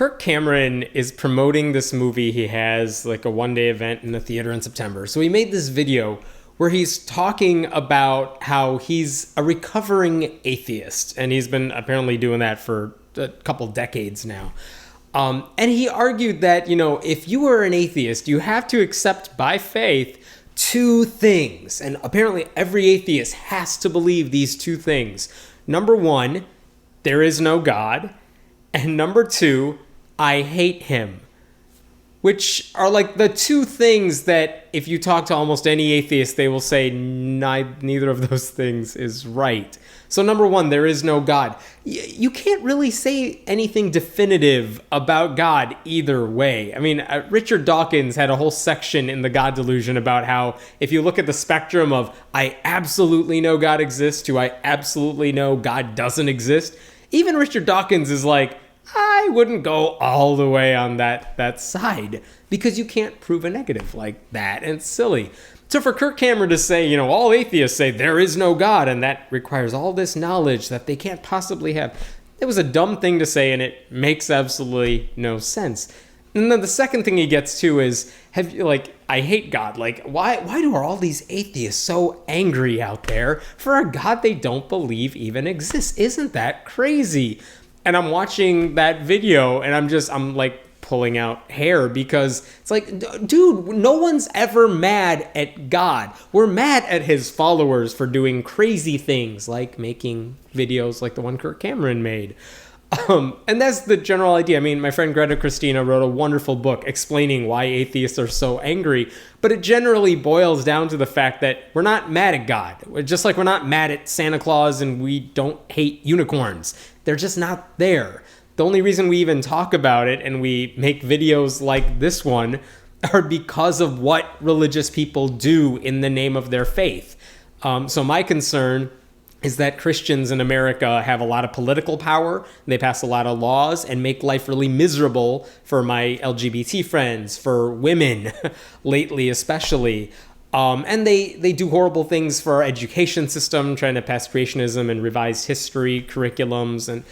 Kirk Cameron is promoting this movie. He has like a one-day event in the theater in September. So he made this video where he's talking about how he's a recovering atheist. And he's been apparently doing that for a couple decades now. And he argued that, if you are an atheist, you have to accept by faith two things. And apparently every atheist has to believe these two things. Number one, there is no God. And number two, I hate him. Which are like the two things that if you talk to almost any atheist, they will say neither of those things is right. So number one, there is no God. You can't really say anything definitive about God either way. I mean, Richard Dawkins had a whole section in The God Delusion about how if you look at the spectrum of I absolutely know God exists to I absolutely know God doesn't exist, even Richard Dawkins is like, I wouldn't go all the way on that side because you can't prove a negative like that, and it's silly. So for Kirk Cameron to say, all atheists say there is no God and that requires all this knowledge that they can't possibly have, it was a dumb thing to say and it makes absolutely no sense. And then the second thing he gets to is, I hate God. Like, why are all these atheists so angry out there for a God they don't believe even exists? Isn't that crazy? And I'm watching that video and I'm like pulling out hair because it's like, dude, no one's ever mad at God. We're mad at his followers for doing crazy things like making videos like the one Kirk Cameron made. And that's the general idea. I mean, my friend Greta Christina wrote a wonderful book explaining why atheists are so angry, but it generally boils down to the fact that we're not mad at God. Just like we're not mad at Santa Claus and we don't hate unicorns. They're just not there. The only reason we even talk about it and we make videos like this one are because of what religious people do in the name of their faith. So my concern is that Christians in America have a lot of political power. They pass a lot of laws and make life really miserable for my LGBT friends, for women lately especially. And they do horrible things for our education system, trying to pass creationism and revised history curriculums. And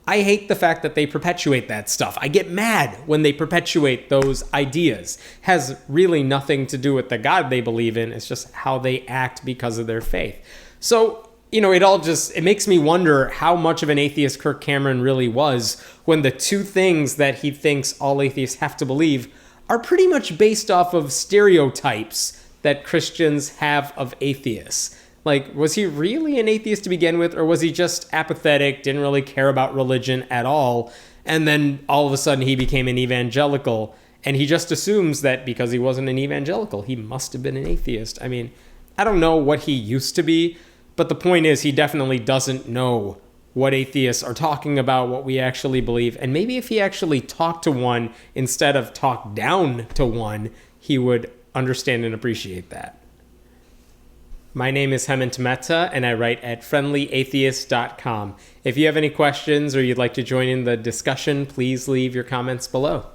I hate the fact that they perpetuate that stuff. I get mad when they perpetuate those ideas. It has really nothing to do with the God they believe in. It's just how they act because of their faith. So, it makes me wonder how much of an atheist Kirk Cameron really was when the two things that he thinks all atheists have to believe are pretty much based off of stereotypes that Christians have of atheists. Like, was he really an atheist to begin with, or was he just apathetic, didn't really care about religion at all, and then all of a sudden he became an evangelical, and he just assumes that because he wasn't an evangelical, he must have been an atheist? I mean, I don't know what he used to be, but the point is he definitely doesn't know what atheists are talking about, what we actually believe, and maybe if he actually talked to one instead of talked down to one, he would understand and appreciate that. My name is Hemant Mehta, and I write at friendlyatheist.com. If you have any questions or you'd like to join in the discussion, please leave your comments below.